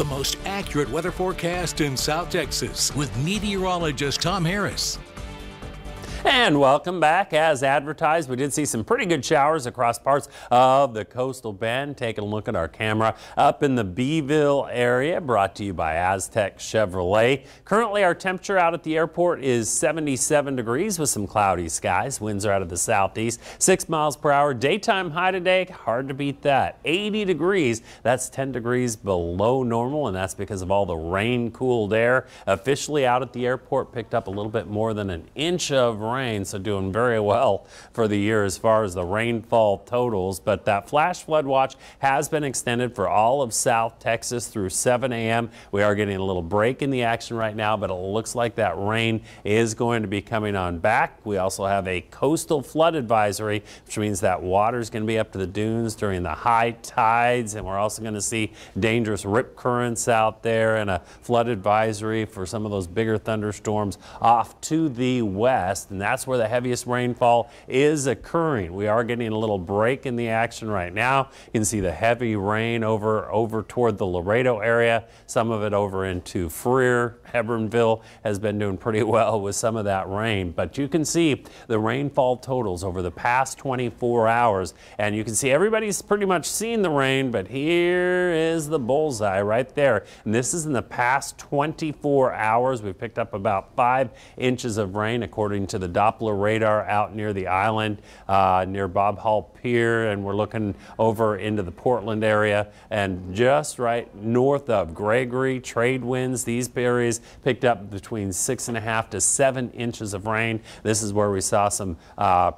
the most accurate weather forecast in South Texas with meteorologist Tom Harris. And welcome back. As advertised, we did see some pretty good showers across parts of the coastal bend. Taking a look at our camera up in the Beeville area, brought to you by Aztec Chevrolet. Currently, our temperature out at the airport is 77 degrees with some cloudy skies. Winds are out of the southeast, 6 miles per hour. Daytime high today, hard to beat that. 80 degrees, that's 10 degrees below normal, and that's because of all the rain-cooled air. Officially out at the airport, picked up a little bit more than an inch of rain, so doing very well for the year as far as the rainfall totals. But that flash flood watch has been extended for all of South Texas through 7 a.m. We are getting a little break in the action right now, but it looks like that rain is going to be coming on back. We also have a coastal flood advisory, which means that water is going to be up to the dunes during the high tides, and we're also going to see dangerous rip currents out there, and a flood advisory for some of those bigger thunderstorms off to the west. And that's where the heaviest rainfall is occurring. We are getting a little break in the action right now. You can see the heavy rain over toward the Laredo area, some of it over into Freer. Hebronville has been doing pretty well with some of that rain, but you can see the rainfall totals over the past 24 hours, and you can see everybody's pretty much seen the rain, but here is the bullseye right there. And this is in the past 24 hours. We've picked up about 5 inches of rain according to the Doppler radar out near the island, near Bob Hall Pier, and we're looking over into the Portland area, and just right north of Gregory, trade winds, these areas picked up between 6.5 to 7 inches of rain. This is where we saw some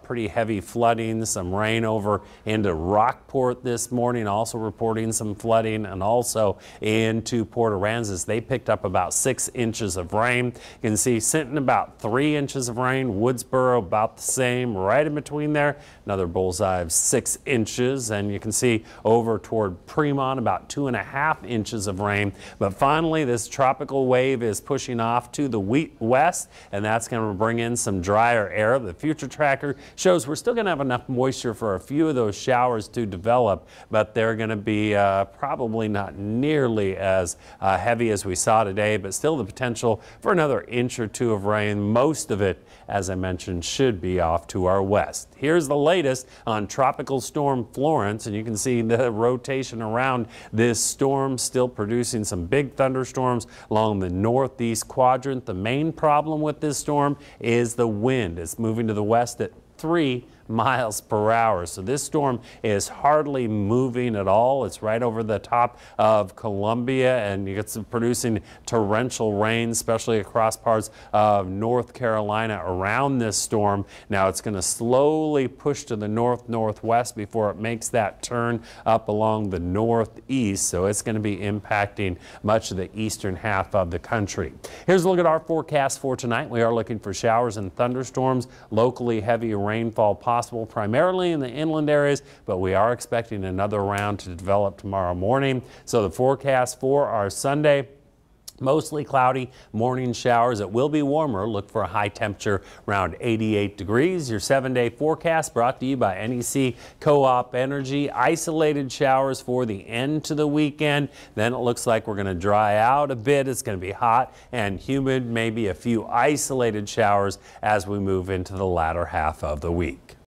pretty heavy flooding, some rain over into Rockport this morning, also reporting some flooding, and also into Port Aransas. They picked up about 6 inches of rain. You can see Sinton about 3 inches of rain, Woodsboro about the same, right in between there, another bullseye of 6 inches, and you can see over toward Fremont about 2.5 inches of rain. But finally, this tropical wave is pushing off to the west, and that's going to bring in some drier air. The future tracker shows we're still going to have enough moisture for a few of those showers to develop, but they're going to be probably not nearly as heavy as we saw today, but still the potential for another inch or two of rain. Most of it, as I mentioned, should be off to our west. Here's the latest on Tropical Storm Florence, and you can see the rotation around this storm, still producing some big thunderstorms along the northeast quadrant. The main problem with this storm is the wind. It's moving to the west at 3 miles per hour. So this storm is hardly moving at all. It's right over the top of Columbia, and it's producing torrential rain, especially across parts of North Carolina around this storm. Now it's going to slowly push to the northwest before it makes that turn up along the northeast. So it's going to be impacting much of the eastern half of the country. Here's a look at our forecast for tonight. We are looking for showers and thunderstorms, locally heavy rainfall possible primarily in the inland areas, but we are expecting another round to develop tomorrow morning. So the forecast for our Sunday: mostly cloudy, morning showers. It will be warmer. Look for a high temperature around 88 degrees. Your 7-day forecast brought to you by NEC Co-op Energy. Isolated showers for the end to the weekend. Then it looks like we're going to dry out a bit. It's going to be hot and humid, maybe a few isolated showers as we move into the latter half of the week.